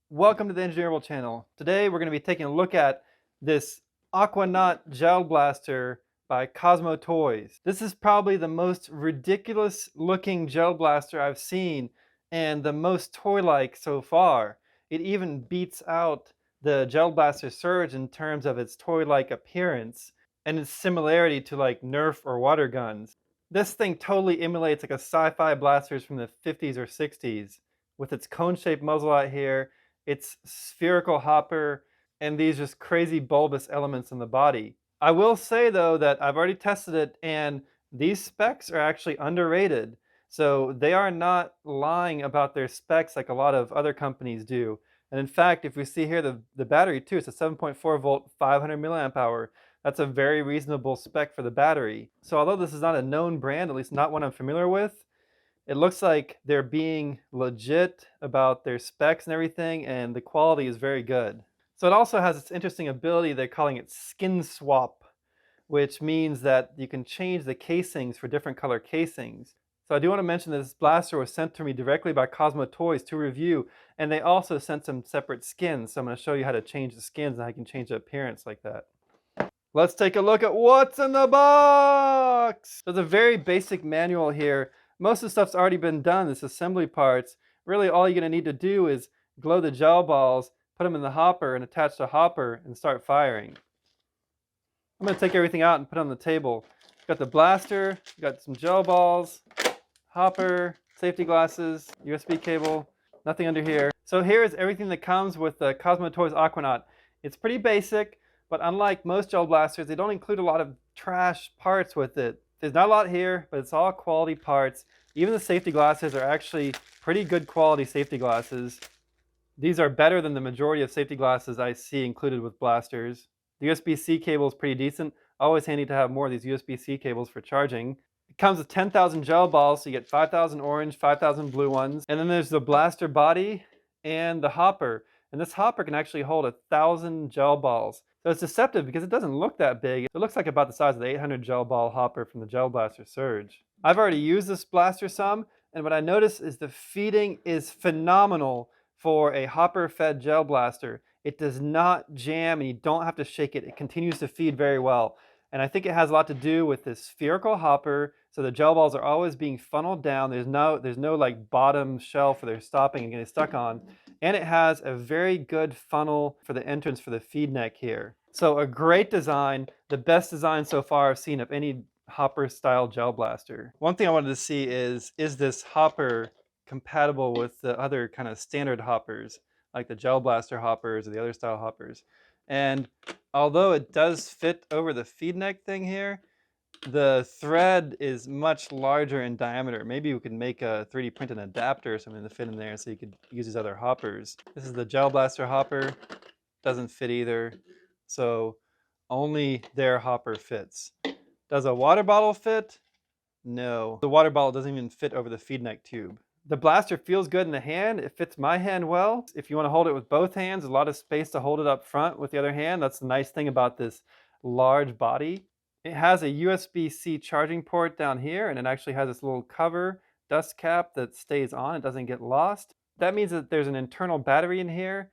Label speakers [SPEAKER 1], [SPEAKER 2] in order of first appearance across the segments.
[SPEAKER 1] Welcome to the Engineerable channel. Today we're going to be taking a look at this Aquanaut gel blaster by Cosmotoys. This is probably the most ridiculous looking gel blaster I've seen and the most toy-like so far. It even beats out the gel blaster Surge in terms of its toy-like appearance and its similarity to like NERF or water guns. This thing totally emulates like a sci-fi blasters from the 50s or 60s with its cone-shaped muzzle out here, its spherical hopper, and these just crazy bulbous elements in the body. I will say though that I've already tested it and these specs are actually underrated. So they are not lying about their specs like a lot of other companies do. And in fact, if we see here the battery too, it's a 7.4 volt, 500 milliamp hour. That's a very reasonable spec for the battery. So although this is not a known brand, at least not one I'm familiar with, it looks like they're being legit about their specs and everything, and the quality is very good. So it also has this interesting ability, they're calling it skin swap, which means that you can change the casings for different color casings. So I do want to mention that this blaster was sent to me directly by Cosmotoys to review, and they also sent some separate skins. So I'm going to show you how to change the skins and how you can change the appearance like that. Let's take a look at what's in the box! There's a very basic manual here. Most of the stuff's already been done, this assembly parts. Really all you're going to need to do is glow the gel balls, put them in the hopper and attach the hopper and start firing. I'm going to take everything out and put it on the table. Got the blaster, got some gel balls, hopper, safety glasses, USB cable, nothing under here. So here is everything that comes with the Cosmotoys Aquanaut. It's pretty basic, but unlike most gel blasters, they don't include a lot of trash parts with it. There's not a lot here, but it's all quality parts. Even the safety glasses are actually pretty good quality safety glasses. These are better than the majority of safety glasses I see included with blasters. The USB-C cable is pretty decent. Always handy to have more of these USB-C cables for charging. It comes with 10,000 gel balls, so you get 5,000 orange, 5,000 blue ones. And then there's the blaster body and the hopper. And this hopper can actually hold 1,000 gel balls. So it's deceptive because it doesn't look that big. It looks like about the size of the 800 gel ball hopper from the Gel Blaster Surge. I've already used this blaster some, and what I noticed is the feeding is phenomenal for a hopper-fed gel blaster. It does not jam and you don't have to shake it. It continues to feed very well. And I think it has a lot to do with this spherical hopper, so the gel balls are always being funneled down. There's no like bottom shelf where they're stopping and getting stuck on. And it has a very good funnel for the entrance for the feed neck here. So a great design, the best design so far I've seen of any hopper style gel blaster. One thing I wanted to see is this hopper compatible with the other kind of standard hoppers, like the gel blaster hoppers or the other style hoppers. And although it does fit over the feed neck thing here, the thread is much larger in diameter. Maybe you could make a 3D printed adapter or something to fit in there so you could use these other hoppers. This is the gel blaster hopper. Doesn't fit either. So only their hopper fits. Does a water bottle fit? No. The water bottle doesn't even fit over the feed neck tube. The blaster feels good in the hand. It fits my hand well. If you want to hold it with both hands, a lot of space to hold it up front with the other hand. That's the nice thing about this large body. It has a USB-C charging port down here, and it actually has this little cover dust cap that stays on. It doesn't get lost. That means that there's an internal battery in here,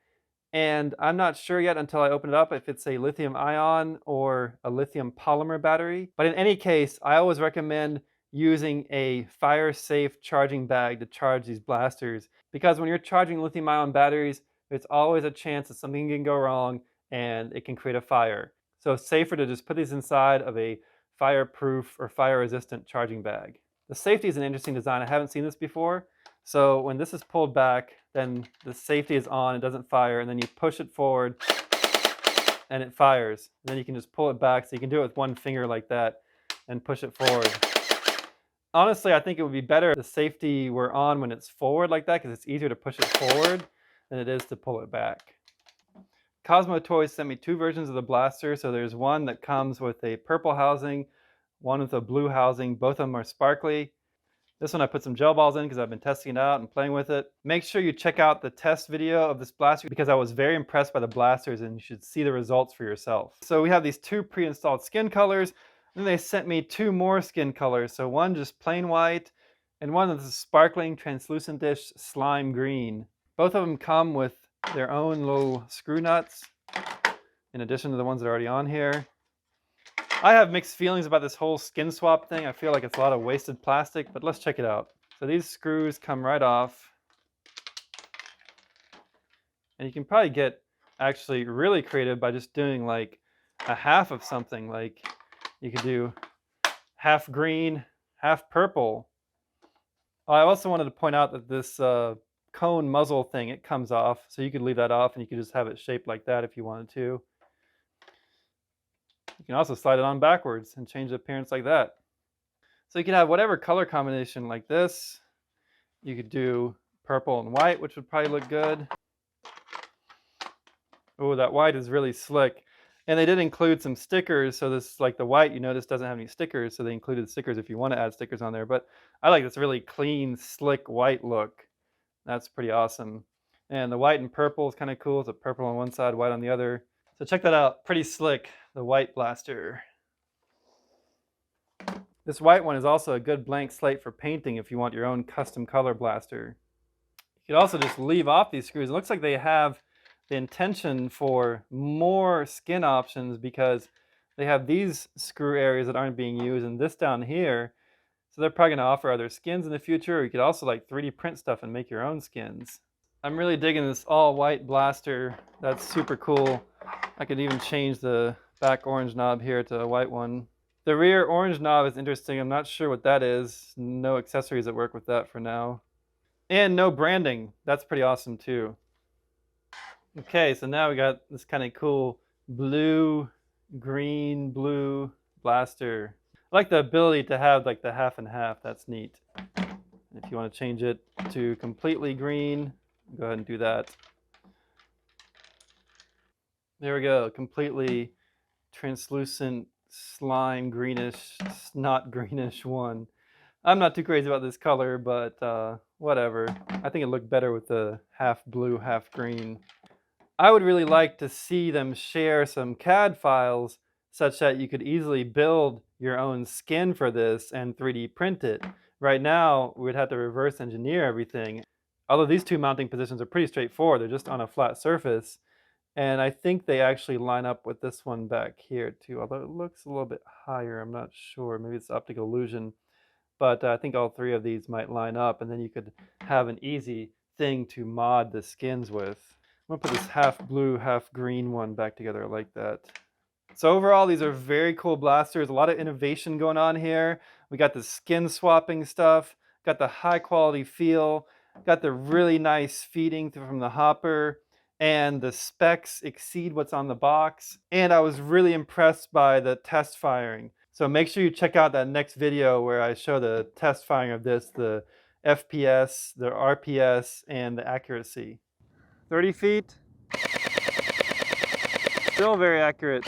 [SPEAKER 1] and I'm not sure yet until I open it up if it's a lithium ion or a lithium polymer battery. But in any case, I always recommend using a fire-safe charging bag to charge these blasters, because when you're charging lithium ion batteries, there's always a chance that something can go wrong and it can create a fire. So it's safer to just put these inside of a fireproof or fire-resistant charging bag. The safety is an interesting design. I haven't seen this before. So when this is pulled back, then the safety is on, it doesn't fire, and then you push it forward and it fires. And then you can just pull it back, so you can do it with one finger like that and push it forward. Honestly, I think it would be better if the safety were on when it's forward like that, because it's easier to push it forward than it is to pull it back. Cosmotoys sent me two versions of the blaster. So there's one that comes with a purple housing, one with a blue housing. Both of them are sparkly. This one I put some gel balls in because I've been testing it out and playing with it. Make sure you check out the test video of this blaster because I was very impressed by the blasters, and you should see the results for yourself. So we have these two pre-installed skin colors. Then they sent me two more skin colors. So one just plain white and one that's a sparkling translucent-ish slime green. Both of them come with their own little screw nuts in addition to the ones that are already on here. I have mixed feelings about this whole skin swap thing. I feel like it's a lot of wasted plastic, but let's check it out. So these screws come right off. And you can probably get actually really creative by just doing like a half of something. Like you could do half green, half purple. I also wanted to point out that this cone muzzle thing, it comes off. So you could leave that off and you could just have it shaped like that if you wanted to. You can also slide it on backwards and change the appearance like that. So you can have whatever color combination like this. You could do purple and white, which would probably look good. Oh, that white is really slick. And they did include some stickers. So this, like the white, you notice doesn't have any stickers. So they included stickers if you want to add stickers on there. But I like this really clean, slick white look. That's pretty awesome. And the white and purple is kind of cool. It's a purple on one side, white on the other. So check that out. Pretty slick, the white blaster. This white one is also a good blank slate for painting if you want your own custom color blaster. You could also just leave off these screws. It looks like they have the intention for more skin options because they have these screw areas that aren't being used and this down here. So they're probably going to offer other skins in the future. Or you could also like 3D print stuff and make your own skins. I'm really digging this all white blaster. That's super cool. I could even change the back orange knob here to a white one. The rear orange knob is interesting. I'm not sure what that is. No accessories that work with that for now. And no branding. That's pretty awesome too. Okay, so now we got this kind of cool blue, green, blue blaster. I like the ability to have like the half and half. That's neat. And if you want to change it to completely green, go ahead and do that. There we go. Completely translucent, slime greenish, snot greenish one. I'm not too crazy about this color, but whatever. I think it looked better with the half blue, half green. I would really like to see them share some CAD files such that you could easily build your own skin for this and 3D print it. Right now, we'd have to reverse engineer everything. Although these two mounting positions are pretty straightforward, they're just on a flat surface. And I think they actually line up with this one back here too, although it looks a little bit higher. I'm not sure. Maybe it's optical illusion. But I think all three of these might line up, and then you could have an easy thing to mod the skins with. I'm gonna put this half blue, half green one back together like that. So overall, these are very cool blasters. A lot of innovation going on here. We got the skin swapping stuff, got the high quality feel, got the really nice feeding from the hopper, and the specs exceed what's on the box. And I was really impressed by the test firing. So make sure you check out that next video where I show the test firing of this, the FPS, the RPS, and the accuracy. 30 feet. Still very accurate.